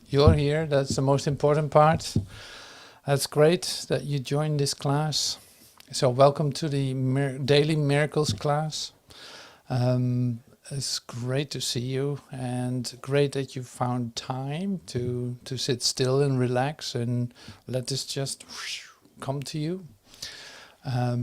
You're here. That's the most important part. That's great that you joined this class. So welcome to the Daily Miracles class. It's great to see you, and great that you found time to sit still and relax and let this just come to you.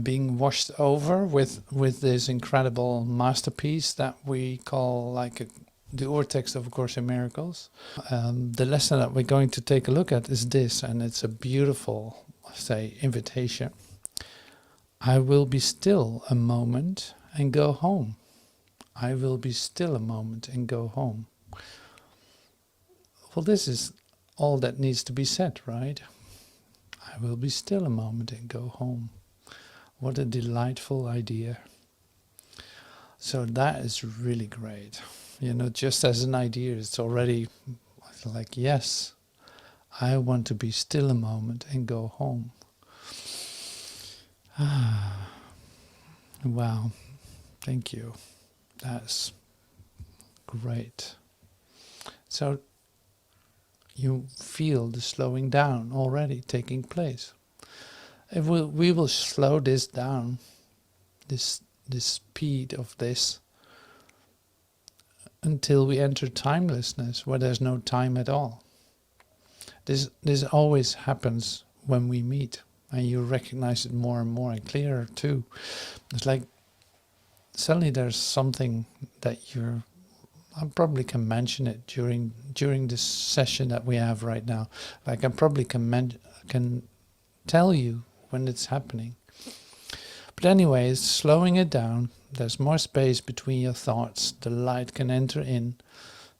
Being washed over with this incredible masterpiece that we call like the Urtext of A Course in Miracles. The lesson that we're going to take a look at is this, and it's a beautiful, say, invitation. I will be still a moment and go home. I will be still a moment and go home. Well, this is all that needs to be said, right? I will be still a moment and go home. What a delightful idea. So that is really great. You know, just as an idea, it's already like, yes, I want to be still a moment and go home. Wow, thank you. That's great. So you feel the slowing down already taking place. We will slow this down, this speed of this, until we enter timelessness, where there's no time at all. This always happens when we meet, and you recognize it more and more and clearer too. It's like suddenly there's something that I probably can mention it during this session that we have right now. Like I probably can tell you when it's happening. But anyways, slowing it down, there's more space between your thoughts. The light can enter in.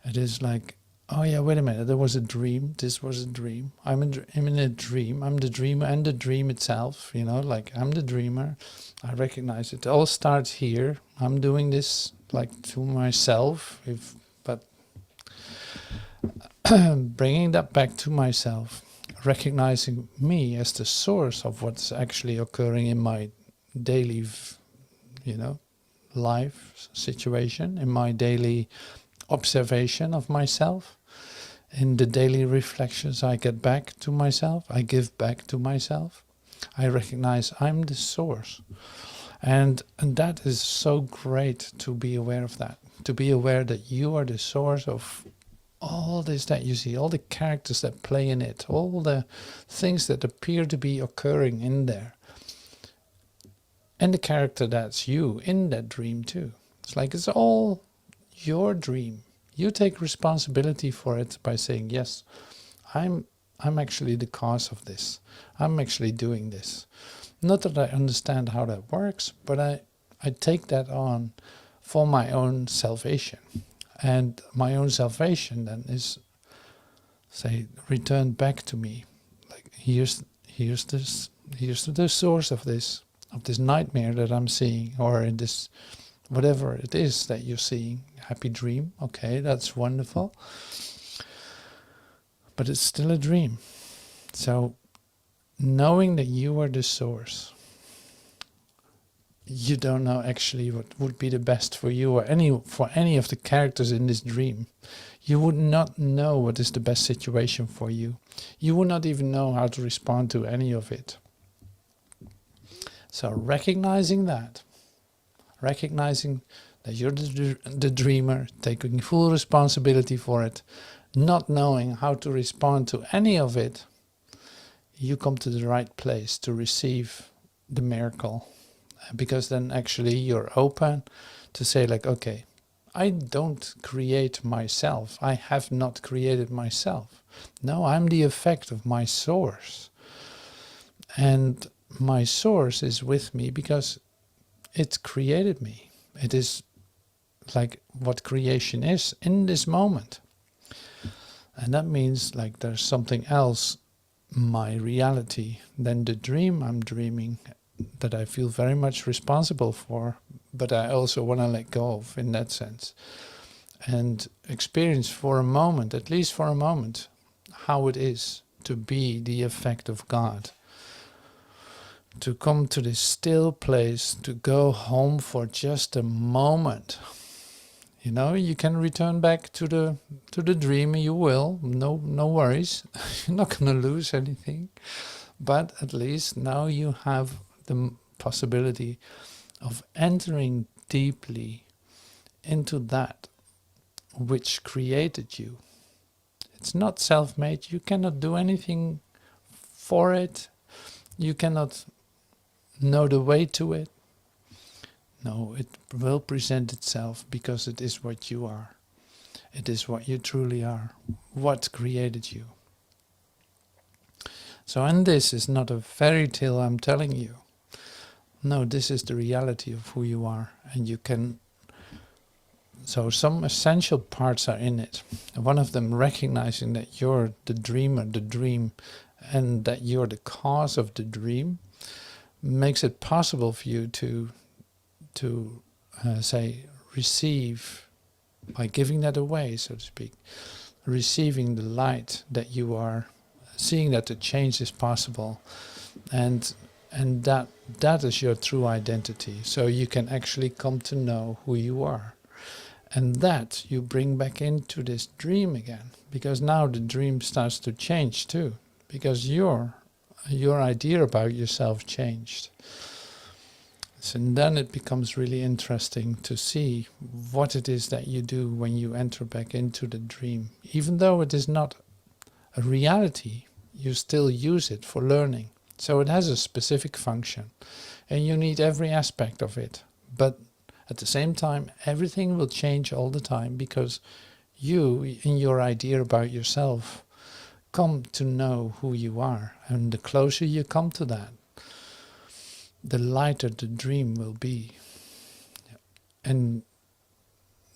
It is like, oh yeah, wait a minute, there was a dream. This was a dream. I'm in a dream. I'm the dreamer and the dream itself. You know, like I'm the dreamer. I recognize it. It all starts here. I'm doing this like to myself. But bringing that back to myself, recognizing me as the source of what's actually occurring in my daily, life situation, in my daily observation of myself, in the daily reflections I get back to myself, I give back to myself. I recognize I'm the source. And that is so great to be aware of that, to be aware that you are the source of all this that you see, all the characters that play in it, all the things that appear to be occurring in there. And the character that's you in that dream too. It's like it's all your dream. You take responsibility for it by saying, yes, I'm actually the cause of this. I'm actually doing this. Not that I understand how that works, but I take that on for my own salvation. And my own salvation then is, say, returned back to me. Like here's the source of this nightmare that I'm seeing, or in this whatever it is that you're seeing. Happy dream, okay, that's wonderful. But it's still a dream. So knowing that you are the source, you don't know actually what would be the best for you or for any of the characters in this dream. You would not know what is the best situation for you. You would not even know how to respond to any of it. So recognizing that you're the dreamer, taking full responsibility for it, not knowing how to respond to any of it, you come to the right place to receive the miracle. Because then actually you're open to say like, okay, I don't create myself. I have not created myself. No, I'm the effect of my source. And my source is with me because it created me. It is like what creation is in this moment. And that means like there's something else, my reality, than the dream I'm dreaming, that I feel very much responsible for, but I also want to let go of in that sense. And experience for a moment, at least for a moment, how it is to be the effect of God. To come to this still place, to go home for just a moment. You know, you can return back to the dream. You will. No worries. You're not going to lose anything. But at least now you have the possibility of entering deeply into that which created you. It's not self-made. You cannot do anything for it. You cannot know the way to it. No, it will present itself because it is what you are. It is what you truly are. What created you. So, and this is not a fairy tale I'm telling you. No, this is the reality of who you are. And you can... So some essential parts are in it. One of them, recognizing that you're the dreamer, the dream, and that you're the cause of the dream, makes it possible for you to say, receive, by giving that away, so to speak, receiving the light that you are, seeing that the change is possible, and that is your true identity. So you can actually come to know who you are. And that you bring back into this dream again, because now the dream starts to change too, because your idea about yourself changed. So then it becomes really interesting to see what it is that you do when you enter back into the dream. Even though it is not a reality, you still use it for learning. So it has a specific function, and you need every aspect of it. But at the same time, everything will change all the time, because you, in your idea about yourself, come to know who you are. And the closer you come to that, the lighter the dream will be. And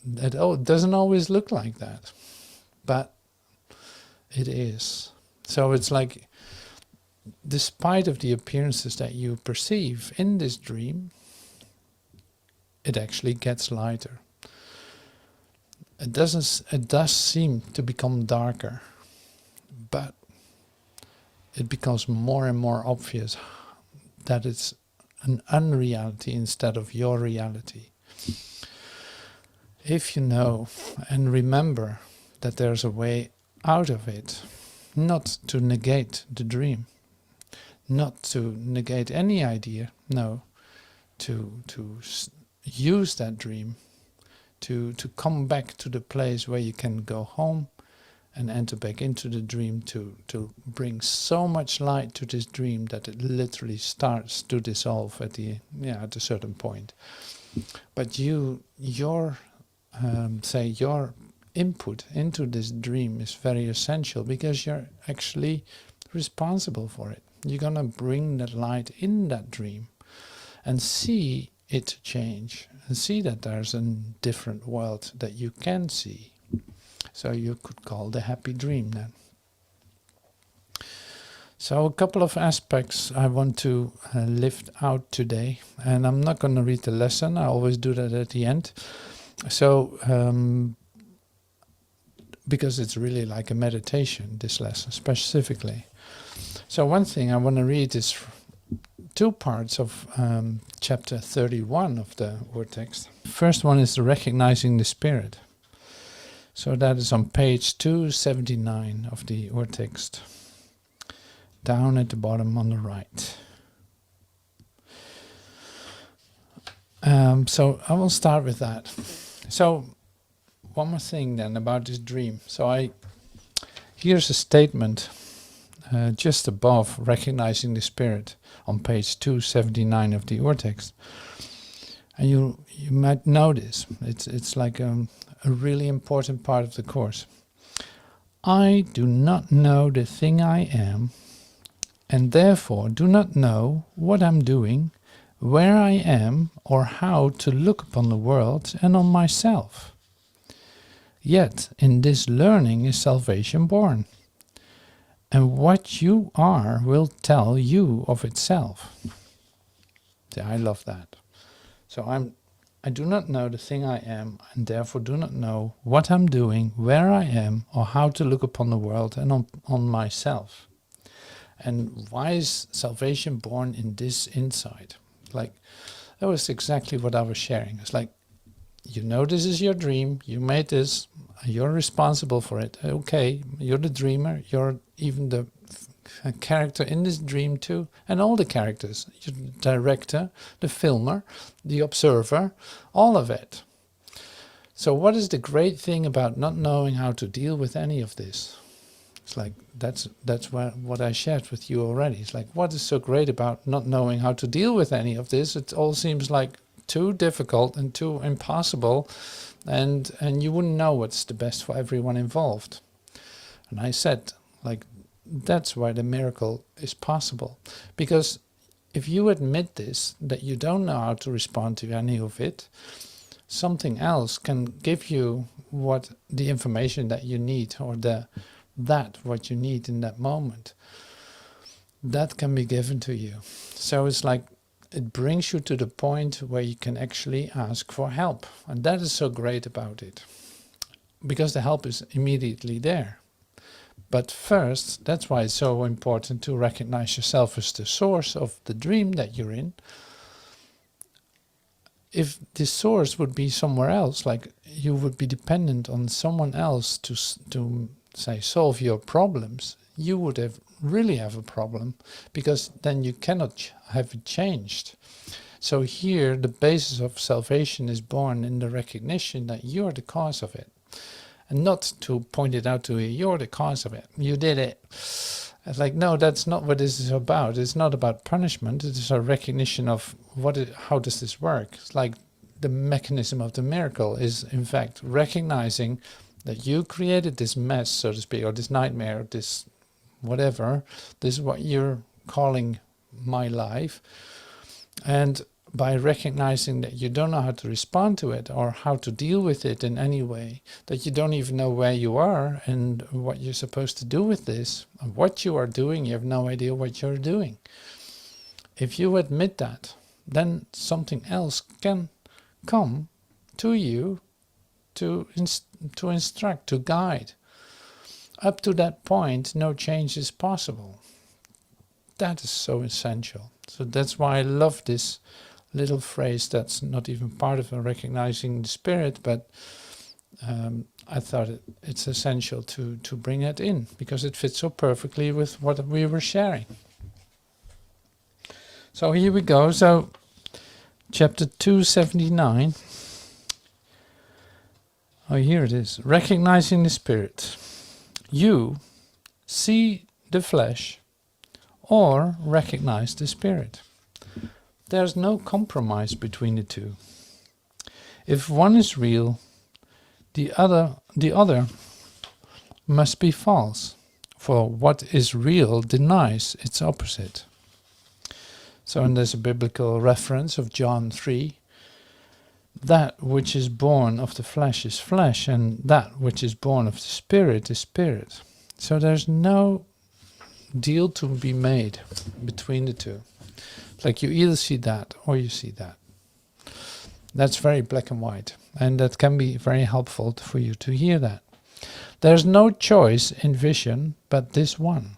it doesn't always look like that, but it is. So it's like, despite of the appearances that you perceive in this dream, it actually gets lighter. It does seem to become darker, but it becomes more and more obvious that it's an unreality instead of your reality. If you know and remember that there's a way out of it, not to negate the dream, not to negate any idea, no, to use that dream, to come back to the place where you can go home and enter back into the dream, to bring so much light to this dream that it literally starts to dissolve at a certain point. But your input into this dream is very essential, because you're actually responsible for it. You're gonna bring that light in that dream and see it change, and see that there's a different world that you can see. So you could call the happy dream then. So a couple of aspects I want to lift out today, and I'm not going to read the lesson. I always do that at the end. So because it's really like a meditation, this lesson specifically. So one thing I want to read is two parts of chapter 31 of the word text. First one is the recognizing the spirit. So that is on page 279 of the word text, down at the bottom on the right. So I will start with that. So one more thing then about this dream. So here's a statement just above recognizing the spirit on page 279 of the word text. And you might notice it's like a really important part of the course. I do not know the thing I am, and therefore do not know what I'm doing, where I am, or how to look upon the world and on myself. Yet in this learning is salvation born, and what you are will tell you of itself. See, I love that. So I do not know the thing I am, and therefore do not know what I'm doing, where I am, or how to look upon the world and on myself. And why is salvation born in this insight? Like, that was exactly what I was sharing. It's like, you know this is your dream, you made this, you're responsible for it. Okay, you're the dreamer, you're even the character in this dream too, and all the characters, you're the director, the filmer, the observer, all of it. So what is the great thing about not knowing how to deal with any of this? It's like, that's what I shared with you already. It's like, what is so great about not knowing how to deal with any of this? It all seems like too difficult and too impossible, and you wouldn't know what's the best for everyone involved. And I said, like, that's why the miracle is possible. Because if you admit this, that you don't know how to respond to any of it, something else can give you what the information that you need, or what you need in that moment. That can be given to you. So it's like, it brings you to the point where you can actually ask for help. And that is so great about it, because the help is immediately there. But first, that's why it's so important to recognize yourself as the source of the dream that you're in. If the source would be somewhere else, like you would be dependent on someone else to say solve your problems, you would really have a problem, because then you cannot have it changed. So here the basis of salvation is born in the recognition that you're the cause of it, and not to point it out to you, you're the cause of it, you did it. It's like, no, that's not what this is about. It's not about punishment. It is a recognition of how does this work. It's like the mechanism of the miracle is in fact recognizing that you created this mess, so to speak, or this nightmare, this whatever. This is what you're calling my life. And by recognizing that you don't know how to respond to it or how to deal with it in any way, that you don't even know where you are and what you're supposed to do with this, and what you are doing, you have no idea what you're doing. If you admit that, then something else can come to you to instruct, to guide. Up to that point, no change is possible. That is so essential. So that's why I love this little phrase that's not even part of recognizing the spirit, but I thought it's essential to bring it in, because it fits so perfectly with what we were sharing. So here we go. So chapter 279. Oh, here it is. Recognizing the spirit. You see the flesh or recognize the spirit. There's no compromise between the two. If one is real, the other must be false, for what is real denies its opposite. So, and there's a biblical reference of John 3. That which is born of the flesh is flesh, and that which is born of the spirit is spirit. So there's no deal to be made between the two. Like you either see that or you see that. That's very black and white, and that can be very helpful for you to hear that. There's no choice in vision but this one.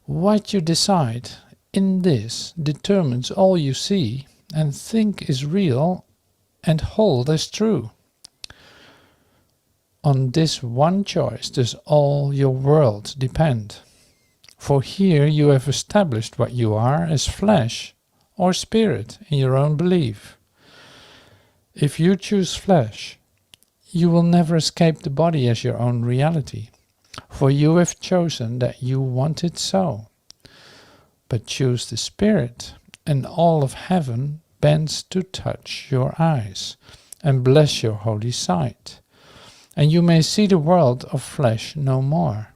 What you decide in this determines all you see and think is real and hold as true. On this one choice does all your world depend. For here you have established what you are as flesh or spirit in your own belief. If you choose flesh, you will never escape the body as your own reality, for you have chosen that you want it so. But choose the spirit, and all of heaven bends to touch your eyes and bless your holy sight. And you may see the world of flesh no more,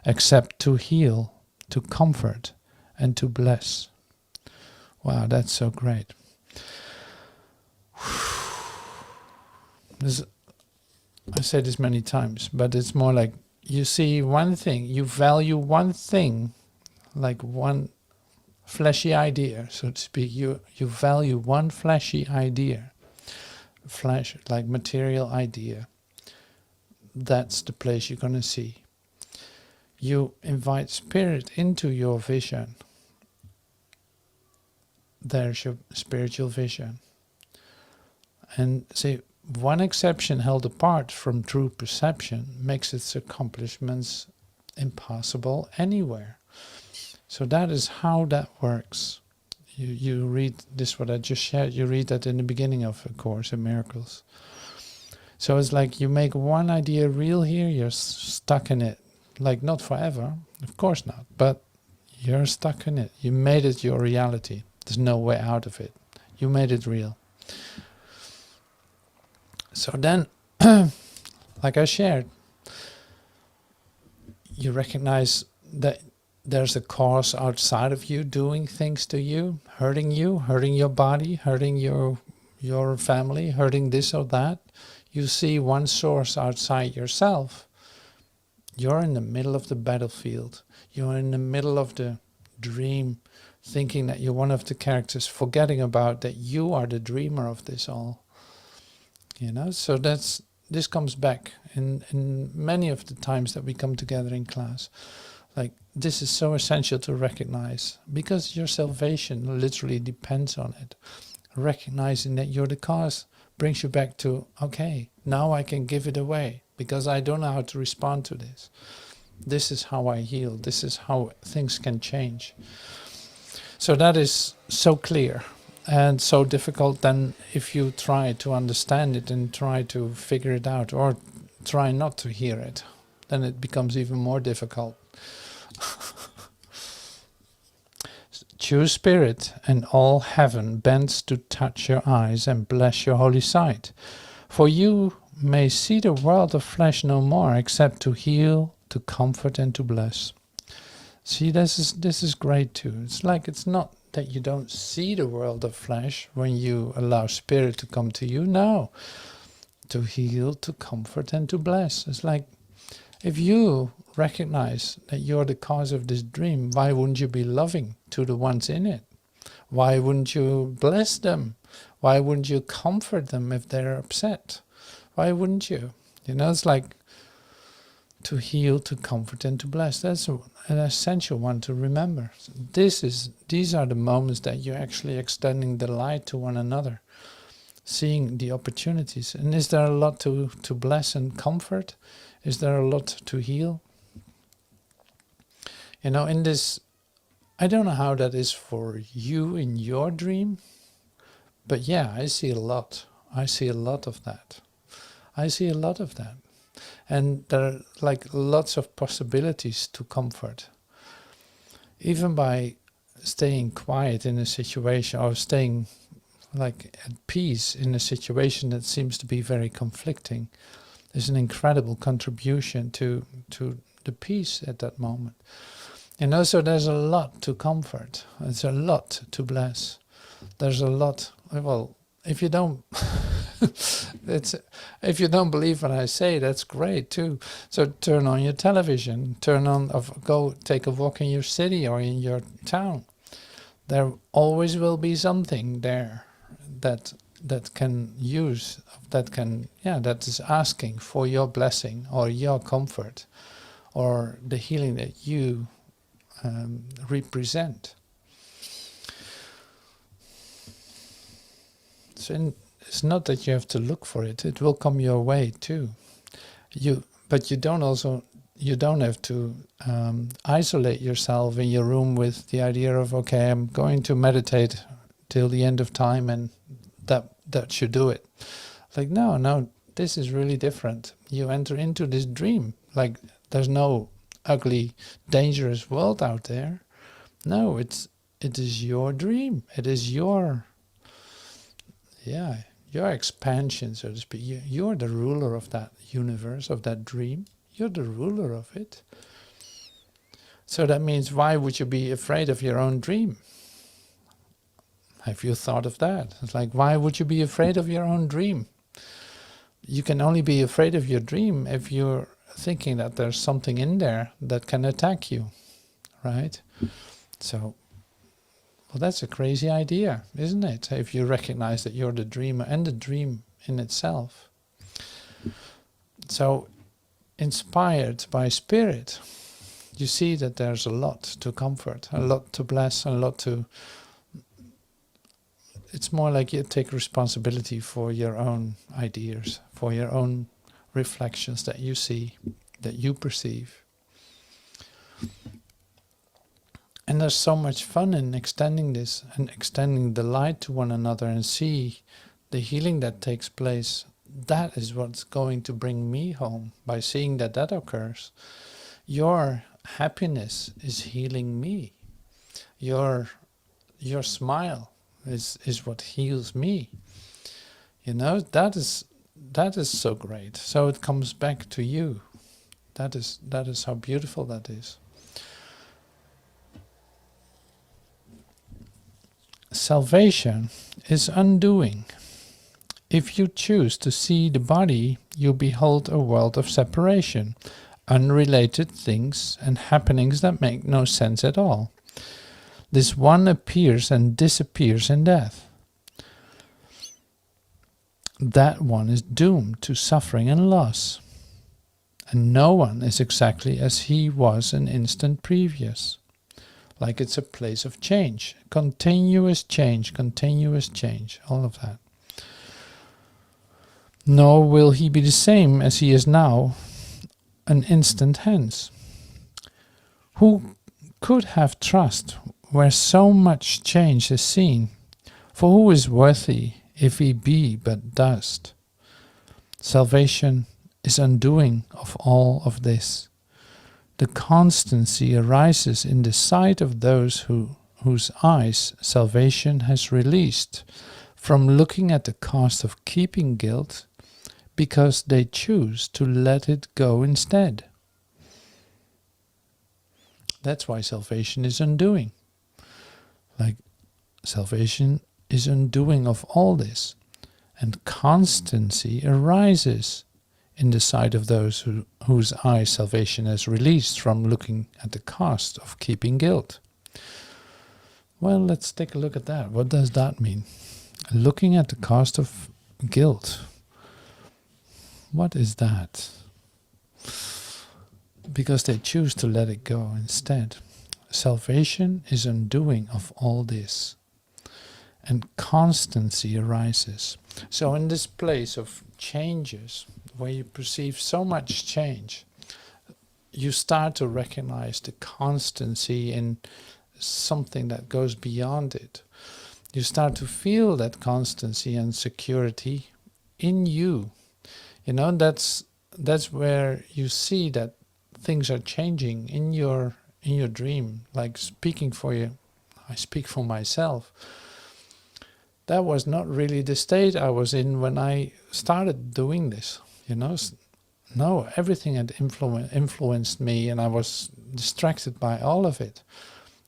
except to heal, to comfort, and to bless. Wow, that's so great. I say this many times, but it's more like you see one thing, you value one thing, like one fleshy idea, so to speak. You value one fleshy idea, flesh, like material idea. That's the place you're going to see. You invite spirit into your vision. There's your spiritual vision. And see, one exception held apart from true perception makes its accomplishments impossible anywhere. So that is how that works. You read this, what I just shared, you read that in the beginning of A Course in Miracles. So it's like you make one idea real here, you're stuck in it. Like not forever, of course not, but you're stuck in it. You made it your reality. There's no way out of it. You made it real. So then, like I shared, you recognize that there's a cause outside of you doing things to you, hurting your body, hurting your family, hurting this or that. You see one source outside yourself. You're in the middle of the battlefield. You're in the middle of the dream, thinking that you're one of the characters, forgetting about that you are the dreamer of this all. You know, so this comes back in many of the times that we come together in class. Like, this is so essential to recognize, because your salvation literally depends on it. Recognizing that you're the cause brings you back to, okay, now I can give it away, because I don't know how to respond to this. This is how I heal. This is how things can change. So that is so clear and so difficult then if you try to understand it and try to figure it out, or try not to hear it, then it becomes even more difficult. True Spirit and all heaven bends to touch your eyes and bless your holy sight. For you may see the world of flesh no more, except to heal, to comfort and to bless. See, this is great too. It's like, it's not that you don't see the world of flesh when you allow Spirit to come to you. No. To heal, to comfort and to bless. It's like, if you recognize that you're the cause of this dream, why wouldn't you be loving to the ones in it? Why wouldn't you bless them? Why wouldn't you comfort them if they're upset? Why wouldn't you? You know, it's like, to heal, to comfort and to bless. That's an essential one to remember. These are the moments that you're actually extending the light to one another, seeing the opportunities. And is there a lot to bless and comfort? Is there a lot to heal? You know, in this, I don't know how that is for you in your dream, but yeah, I see a lot. I see a lot of that. I see a lot of that. And there are like lots of possibilities to comfort. Even by staying quiet in a situation, or staying like at peace in a situation that seems to be very conflicting, is an incredible contribution to the peace at that moment. And also there's a lot to comfort. There's a lot to bless. There's a lot, well, if you don't if you don't believe what I say, that's great too. So turn on your television, go take a walk in your city or in your town. There always will be something there that can use, that is asking for your blessing or your comfort or the healing that you represent. So it's not that you have to look for it; it will come your way too. But you don't have to isolate yourself in your room with the idea of, okay, I'm going to meditate till the end of time, and that should do it. Like, no, this is really different. You enter into this dream. Like, there's no ugly, dangerous world out there. No, it is your dream. It is your expansion, so to speak. You're the ruler of that universe, of that dream. You're the ruler of it. So that means, why would you be afraid of your own dream? Have you thought of that? It's like, why would you be afraid of your own dream? You can only be afraid of your dream if you're thinking that there's something in there that can attack you, right? So, well, that's a crazy idea, isn't it? If you recognize that you're the dreamer and the dream in itself. So, inspired by Spirit, you see that there's a lot to comfort, a lot to bless, a lot to... it's more like you take responsibility for your own ideas, for your own reflections that you see, that you perceive. And there's so much fun in extending this and extending the light to one another and see the healing that takes place. That is what's going to bring me home by seeing that that occurs. Your happiness is healing me. Your smile is what heals me. You know, that is so great. So it comes back to you. That is how beautiful that is. Salvation is undoing. If you choose to see the body, you behold a world of separation, unrelated things and happenings that make no sense at all. This one appears and disappears in death. That one is doomed to suffering and loss. And no one is exactly as he was an instant previous. Like it's a place of change, continuous change, all of that. Nor will he be the same as he is now, an instant hence. Who could have trust where so much change is seen? For who is worthy if he be but dust? Salvation is undoing of all of this. The constancy arises in the sight of those whose eyes salvation has released from looking at the cost of keeping guilt, because they choose to let it go instead. That's why salvation is undoing. Like, salvation is undoing of all this, and constancy arises in the sight of those whose eyes salvation has released from looking at the cost of keeping guilt. Well, let's take a look at that. What does that mean? Looking at the cost of guilt. What is that? Because they choose to let it go instead. Salvation is undoing of all this, and constancy arises. So in this place of changes, where you perceive so much change, you start to recognize the constancy in something that goes beyond it. You start to feel that constancy and security in you. You know, that's where you see that things are changing in your dream. Like, speaking for you, I speak for myself. That was not really the state I was in when I started doing this. You know, no, everything had influenced me, and I was distracted by all of it,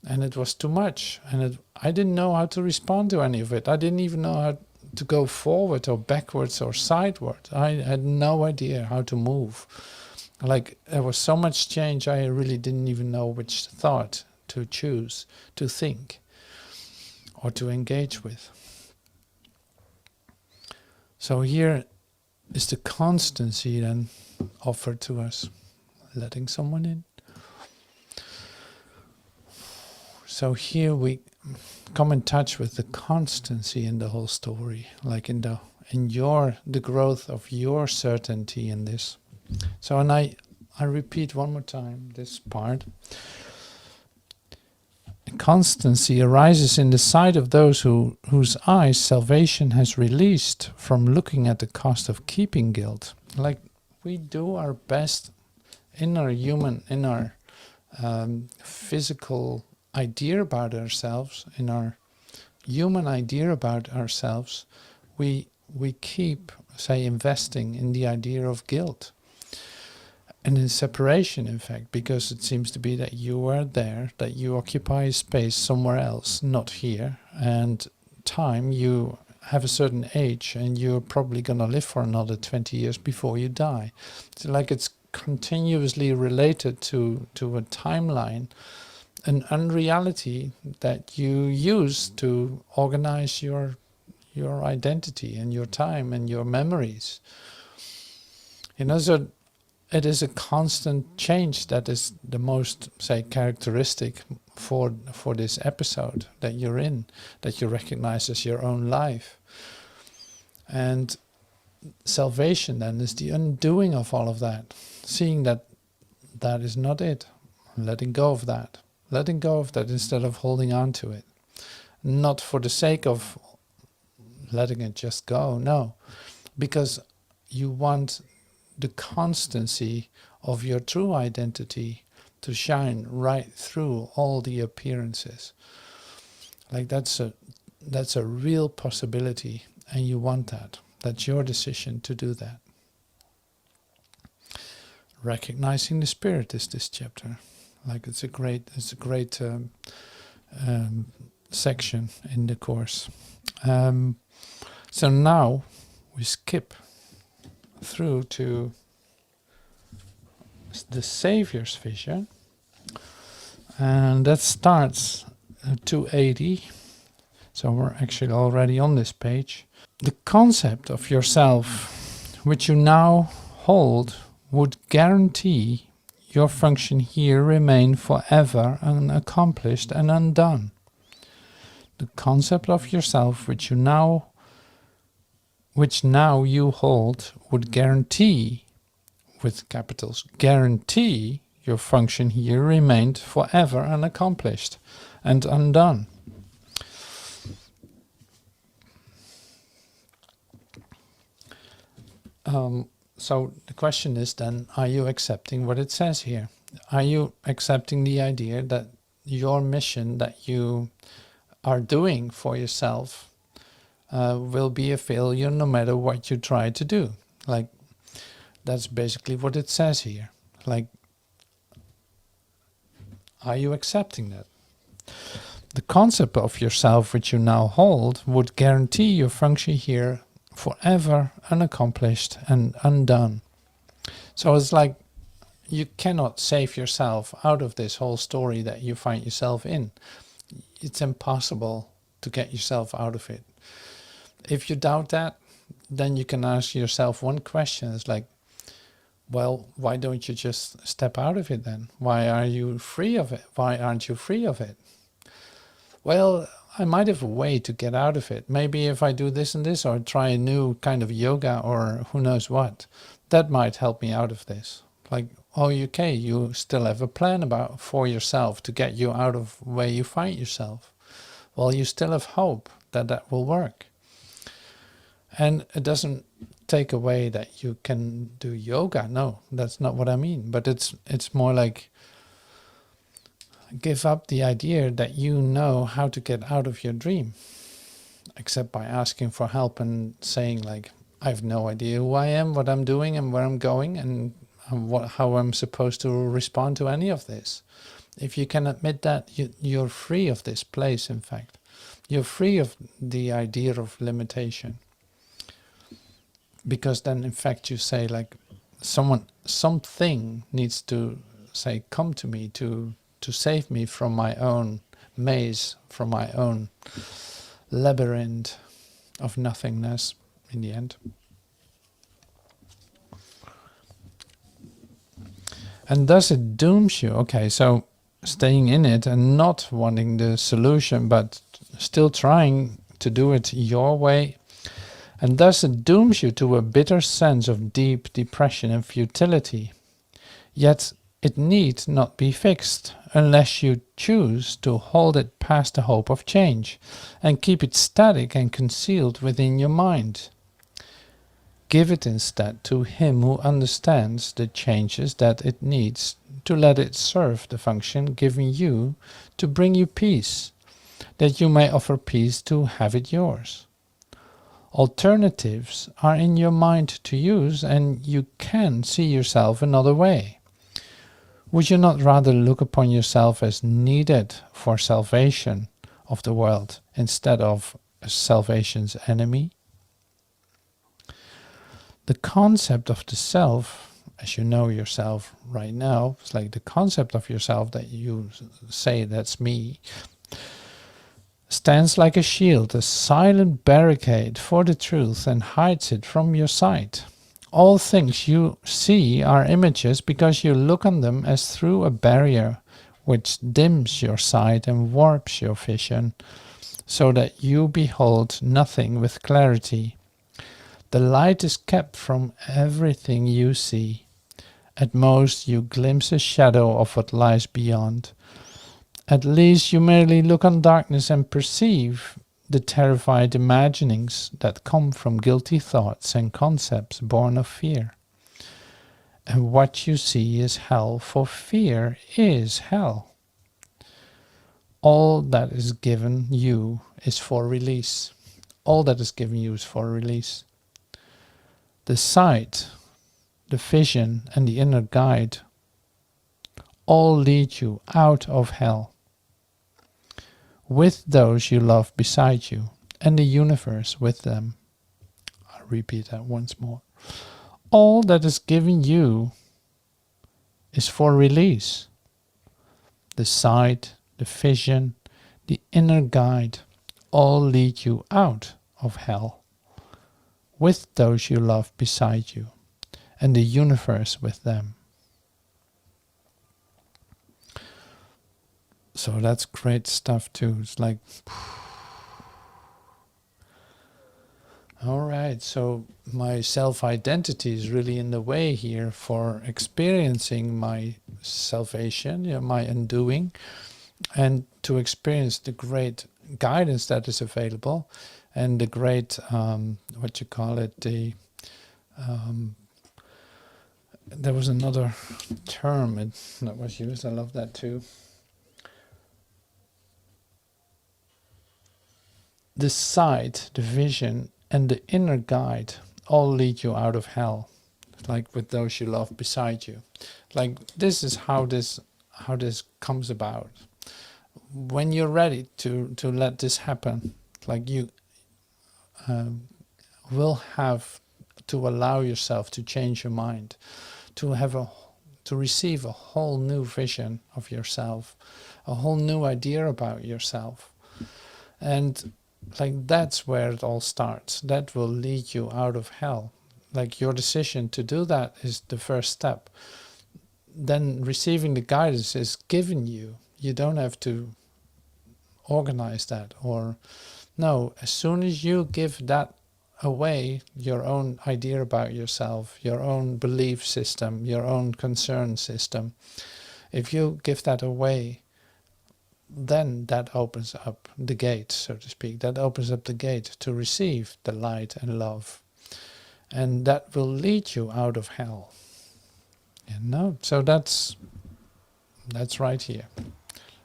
and it was too much, and I didn't know how to respond to any of it. I didn't even know how to go forward or backwards or sideward. I had no idea how to move. Like, there was so much change, I really didn't even know which thought to choose, to think, or to engage with. So here is the constancy then offered to us, letting someone in. So here we come in touch with the constancy in the whole story, like in the growth of your certainty in this. So, and I repeat one more time this part. Constancy arises in the sight of those whose eyes salvation has released from looking at the cost of keeping guilt. Like, we do our best in our physical idea about ourselves, in our human idea about ourselves, we keep, say, investing in the idea of guilt. And in separation, in fact, because it seems to be that you are there, that you occupy space somewhere else, not here, and time, you have a certain age, and you're probably going to live for another 20 years before you die. So, like, it's continuously related to a timeline, an unreality that you use to organize your identity and your time and your memories. You know, so it is a constant change that is the most, say, characteristic for this episode that you're in, that you recognize as your own life. And salvation then is the undoing of all of that, seeing that that is not it, letting go of that instead of holding on to it, not for the sake of letting it just go, no, because you want the constancy of your true identity to shine right through all the appearances. Like that's a real possibility, and you want that. That's your decision to do that. Recognizing the Spirit is this chapter. Like it's a great section in the course. So now we skip through to the Savior's vision, and that starts at 280. So we're actually already on this page. The concept of yourself, which you now hold, would guarantee your function here remain forever unaccomplished and undone. The concept of yourself, which now you hold, would guarantee, with capitals, guarantee your function here remained forever unaccomplished and undone. So the question is then, are you accepting what it says here? Are you accepting the idea that your mission that you are doing for yourself will be a failure no matter what you try to do? Like, that's basically what it says here. Like, are you accepting that? The concept of yourself which you now hold would guarantee your function here forever unaccomplished and undone. So it's like you cannot save yourself out of this whole story that you find yourself in. It's impossible to get yourself out of it. If you doubt that, then you can ask yourself one question. It's like, well, why don't you just step out of it then? Why are you free of it? Why aren't you free of it? Well, I might have a way to get out of it. Maybe if I do this and this, or try a new kind of yoga, or who knows what, that might help me out of this. Like, oh, okay, you still have a plan for yourself to get you out of where you find yourself. Well, you still have hope that that will work. And it doesn't take away that you can do yoga. No, that's not what I mean. But it's more like, give up the idea that you know how to get out of your dream, except by asking for help and saying like, I have no idea who I am, what I'm doing and where I'm going, and how I'm supposed to respond to any of this. If you can admit that, you're free of this place, in fact. You're free of the idea of limitation. Because then, in fact, you say like, something needs to say, come to me to save me from my own maze, from my own labyrinth of nothingness in the end. And thus it dooms you. Okay, so staying in it and not wanting the solution, but still trying to do it your way. And thus it dooms you to a bitter sense of deep depression and futility. Yet it need not be fixed unless you choose to hold it past the hope of change and keep it static and concealed within your mind. Give it instead to him who understands the changes that it needs to let it serve the function given you to bring you peace, that you may offer peace to have it yours. Alternatives are in your mind to use, and you can see yourself another way. Would you not rather look upon yourself as needed for salvation of the world instead of salvation's enemy? The concept of the self, as you know yourself right now, it's like the concept of yourself that you say, that's me, stands like a shield, a silent barricade for the truth, and hides it from your sight. All things you see are images because you look on them as through a barrier which dims your sight and warps your vision, so that you behold nothing with clarity. The light is kept from everything you see. At most you glimpse a shadow of what lies beyond. At least you merely look on darkness and perceive the terrified imaginings that come from guilty thoughts and concepts born of fear. And what you see is hell, for fear is hell. All that is given you is for release. All that is given you is for release. The sight, the vision, and the inner guide all lead you out of hell, with those you love beside you, and the universe with them. I'll repeat that once more. All that is given you is for release. The sight, the vision, the inner guide all lead you out of hell, with those you love beside you, and the universe with them. So that's great stuff too. It's like, all right, so my self-identity is really in the way here for experiencing my salvation, my undoing, and to experience the great guidance that is available, and the great, there was another term that was used, I love that too. The sight, the vision, and the inner guide all lead you out of hell, like with those you love beside you. Like this is how this comes about. When you're ready to let this happen, like you will have to allow yourself to change your mind, to receive a whole new vision of yourself, a whole new idea about yourself, and like that's where it all starts. That will lead you out of hell. Like your decision to do that is the first step. Then receiving the guidance is given you. You don't have to organize that, or no, as soon as you give that away, your own idea about yourself, your own belief system, your own concern system, if you give that away, then that opens up the gate, so to speak. That opens up the gate to receive the light and love. And that will lead you out of hell. So that's right here.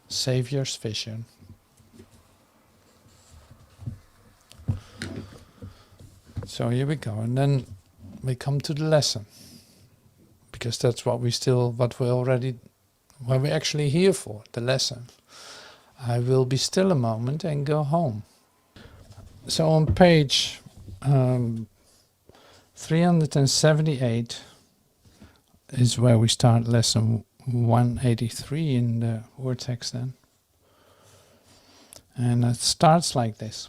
Savior's vision. So here we go. And then we come to the lesson. Because that's what we're actually here for, the lesson. I will be still a moment and go home. So on page 378 is where we start lesson 183 in the Urtext then. And it starts like this.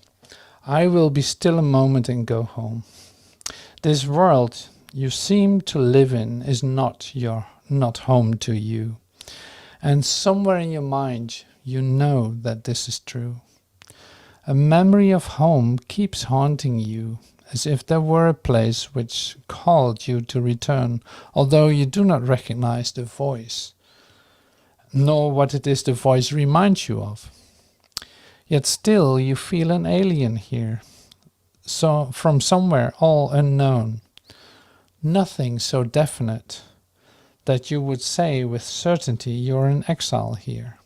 I will be still a moment and go home. This world you seem to live in is not home to you. And somewhere in your mind you know that this is true. A memory of home keeps haunting you, as if there were a place which called you to return, although you do not recognize the voice, nor what it is the voice reminds you of. Yet still you feel an alien here, so from somewhere all unknown. Nothing so definite that you would say with certainty you're in exile here.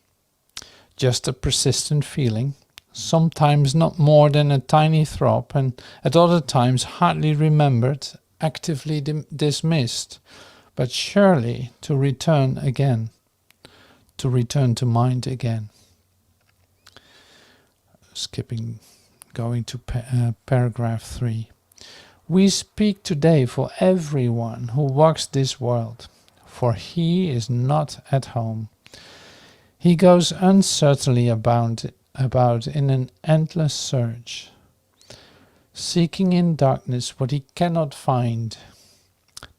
Just a persistent feeling, sometimes not more than a tiny throb, and at other times hardly remembered, actively dismissed, but surely to return again, to return to mind again. Going to paragraph 3. We speak today for everyone who walks this world, for he is not at home. He goes uncertainly about in an endless search, seeking in darkness what he cannot find,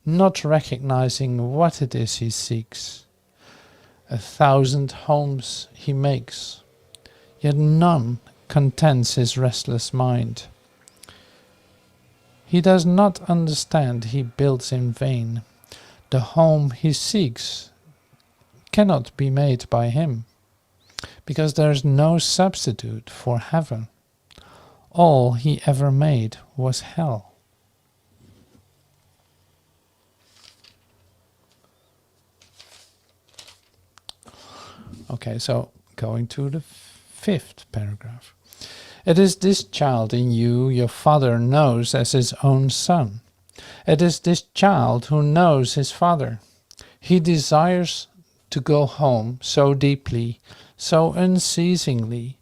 not recognizing what it is he seeks. 1,000 homes he makes, yet none contents his restless mind. He does not understand he builds in vain. The home he seeks cannot be made by him, because there is no substitute for heaven. All he ever made was hell. Okay, so going to the 5th paragraph. It is this child in you your father knows as his own son. It is this child who knows his father. He desires to go home so deeply, so unceasingly.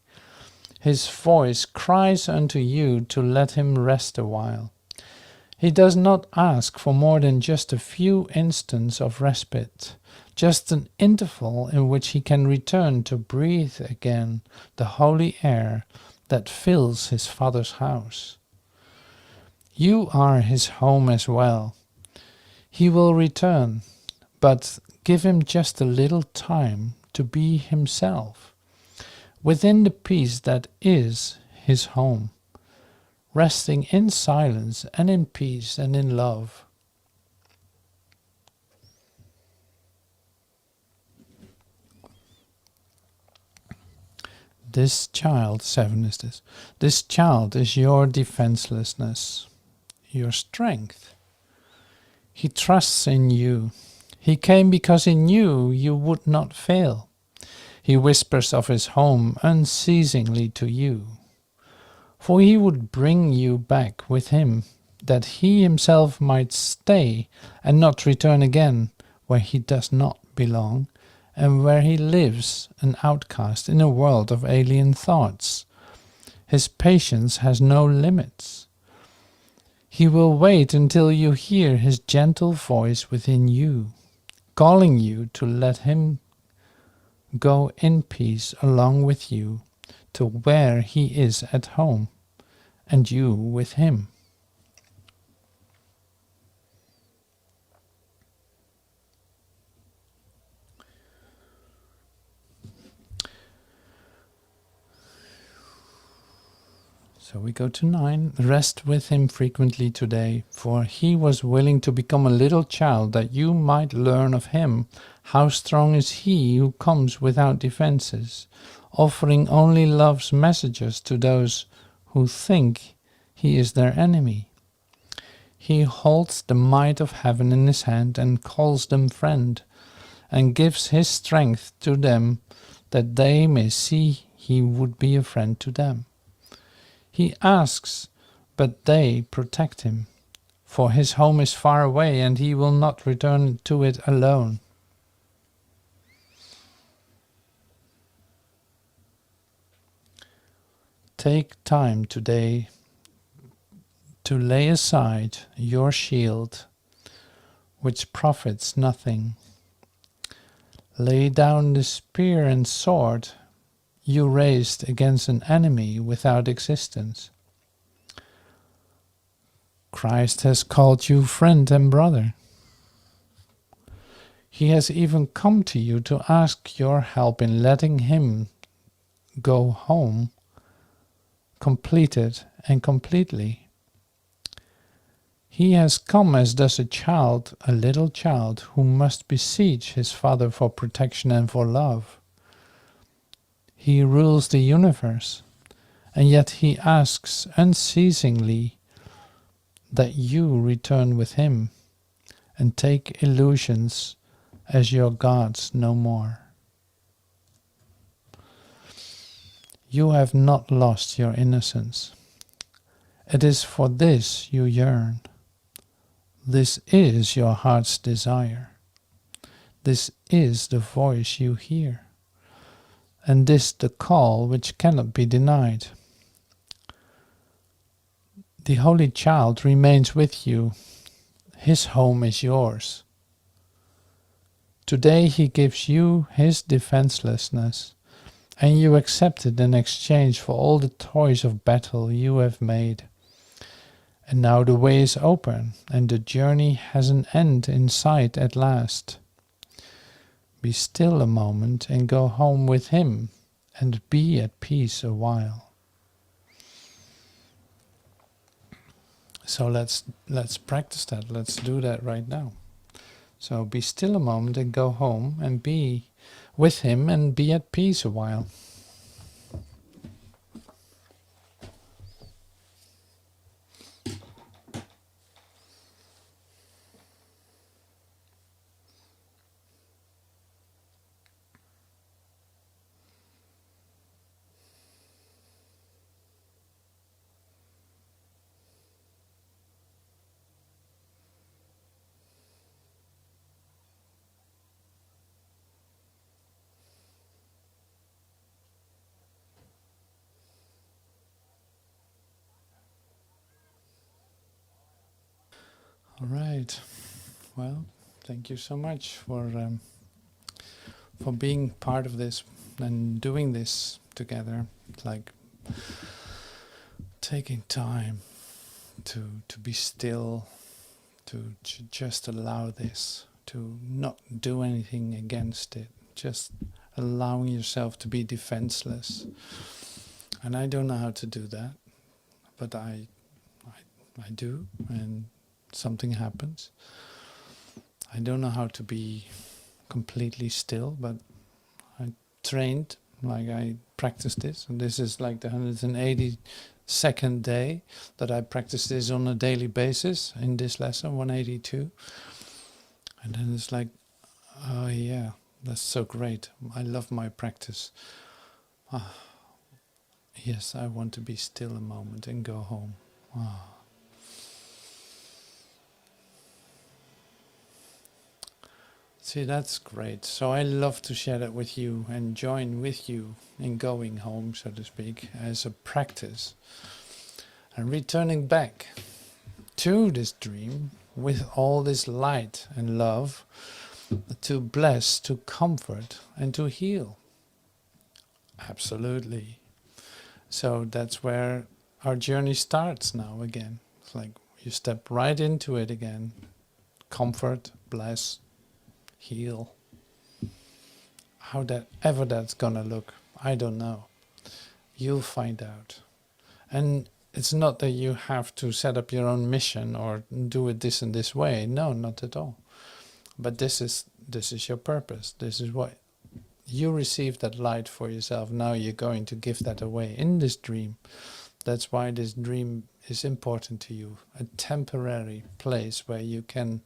His voice cries unto you to let him rest a while. He does not ask for more than just a few instants of respite, just an interval in which he can return to breathe again the holy air that fills his Father's house. You are his home as well. He will return, but give him just a little time to be himself, within the peace that is his home, resting in silence and in peace and in love. This child, 7 is this. This child is your defenselessness, your strength. He trusts in you. He came because he knew you would not fail. He whispers of his home unceasingly to you. For he would bring you back with him, that he himself might stay and not return again where he does not belong, and where he lives an outcast in a world of alien thoughts. His patience has no limits. He will wait until you hear his gentle voice within you, calling you to let him go in peace along with you to where he is at home, and you with him. So we go to 9. Rest with him frequently today, for he was willing to become a little child that you might learn of him how strong is he who comes without defenses, offering only love's messages to those who think he is their enemy. He holds the might of heaven in his hand and calls them friend, and gives his strength to them that they may see he would be a friend to them. He asks, but they protect him, for his home is far away and he will not return to it alone. Take time today to lay aside your shield, which profits nothing. Lay down the spear and sword you raised against an enemy without existence. Christ has called you friend and brother. He has even come to you to ask your help in letting him go home completed and completely. He has come as does a child, a little child, who must beseech his father for protection and for love. He rules the universe, and yet he asks unceasingly that you return with him and take illusions as your gods no more. You have not lost your innocence. It is for this you yearn. This is your heart's desire. This is the voice you hear. And this the call which cannot be denied. The Holy Child remains with you. His home is yours. Today he gives you his defenselessness, and you accept it in exchange for all the toys of battle you have made. And now the way is open, and the journey has an end in sight at last. Be still a moment and go home with him and be at peace a while. So let's practice that. Let's do that right now. So be still a moment and go home and be with him and be at peace a while. All right. Well, thank you so much for being part of this and doing this together. It's like taking time to be still, to just allow this, to not do anything against it, just allowing yourself to be defenseless. And I don't know how to do that, but I do, and something happens. I don't know how to be completely still, but I trained, like I practiced this, and this is like the 182nd day that I practice this on a daily basis in this lesson, 182. And then it's like, oh yeah, that's so great. I love my practice. Yes, I want to be still a moment and go home. See, that's great. So I love to share that with you and join with you in going home, so to speak, as a practice. And returning back to this dream with all this light and love to bless, to comfort, and to heal. Absolutely. So that's where our journey starts now again. It's like you step right into it again. Comfort, bless, heal. How that's gonna look, I don't know. You'll find out. And it's not that you have to set up your own mission or do it this and this way. No, not at all. But this is your purpose. This is what you receive, that light for yourself. Now you're going to give that away in this dream. That's why this dream is important to you. A temporary place where you can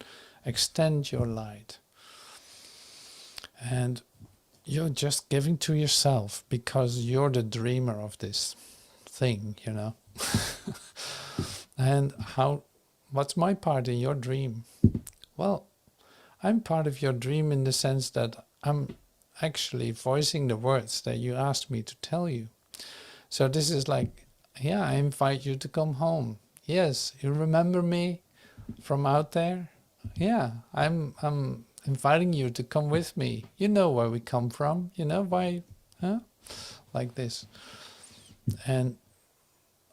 extend your light. And you're just giving to yourself because you're the dreamer of this thing, you know. And what's my part in your dream? Well, I'm part of your dream in the sense that I'm actually voicing the words that you asked me to tell you. So this is like, yeah, I invite you to come home. Yes, you remember me from out there? Yeah, I'm inviting you to come with me. You know where we come from, you know why, huh? Like this. And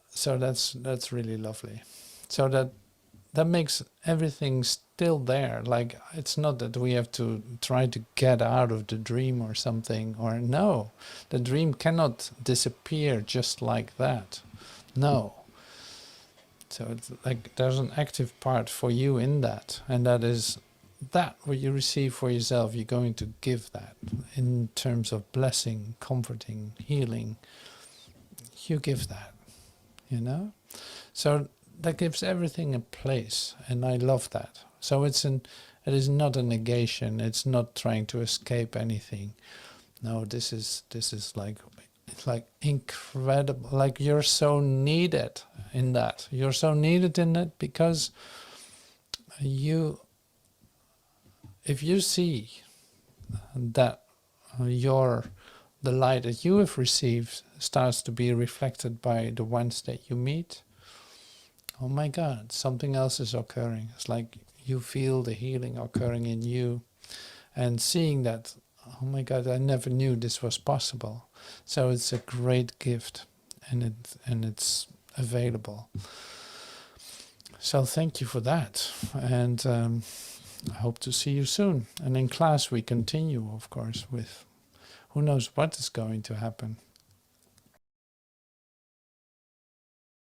so that's really lovely. So that makes everything still there. Like, it's not that we have to try to get out of the dream or something, or no, the dream cannot disappear just like that. No. So it's like there's an active part for you in that, and that is that what you receive for yourself, you're going to give that in terms of blessing, comforting, healing. You give that, you know. So that gives everything a place, and I love that. So it is not a negation. It's not trying to escape anything. No, this is like, it's like incredible. Like, you're so needed in that. You're so needed in it because if you see that the light that you have received starts to be reflected by the ones that you meet, oh my God, something else is occurring. It's like you feel the healing occurring in you, and seeing that, oh my God, I never knew this was possible. So it's a great gift, and it's available. So thank you for that. And I hope to see you soon. And in class we continue, of course, with who knows what is going to happen.